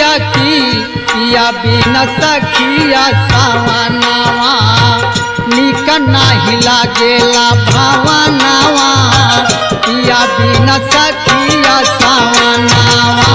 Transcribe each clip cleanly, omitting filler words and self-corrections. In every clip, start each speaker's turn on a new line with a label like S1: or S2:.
S1: सखिया की पिया बिना सखिया सावनावा निक नाही लागेला भावनावा पिया बिना सखिया सावनावा।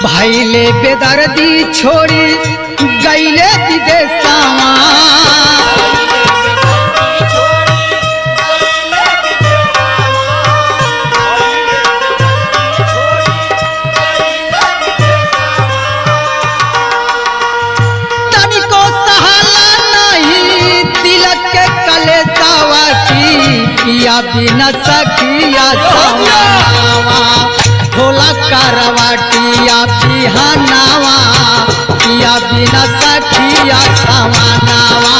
S1: भैले बेदर्दी छोड़ी गईले विदेशवा तनिको सहाला नहीं तिलक के कलेसावा की पिया बिना सखिया सावनावा भोला करवाटिया बिहानावा पिया बिना सखिया सावनावा।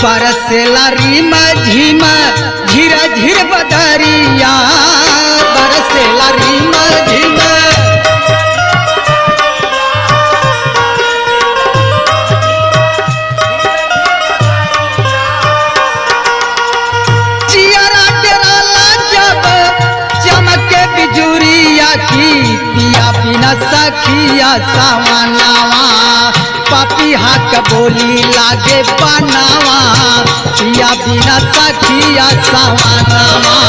S1: बरसेला रीम झिम झिर झिर बदरिया बरसेला रीम झिम चियरा डेराला जब चमके बिजुरिया की पिया बिना सखिया सावनावा पापी हाथ बोली लागे बनावा पिया बिना सखिया सावनावा।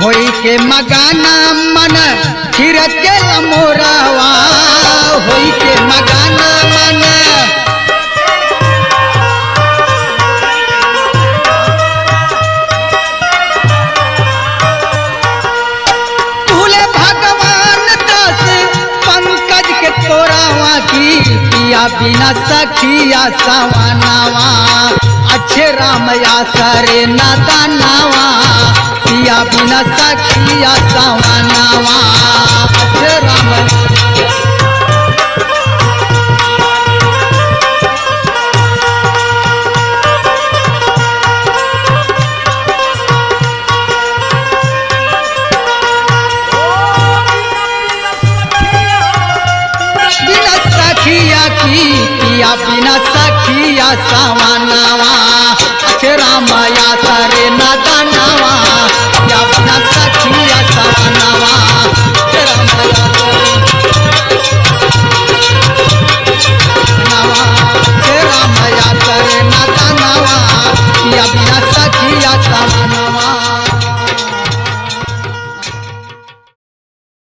S1: होई के मगाना मन फिर के मोरावा होई के मगाना मन भूले भगवान दास पंकज के तोरावा की पिया बिना सखिया सावनावा अच्छे राम आसरे नादानावा पिया बिना सखिया सावनावा अच्छे राम बिना सखिया की पिया बिना सखिया सावनावा अच्छे राम आसरे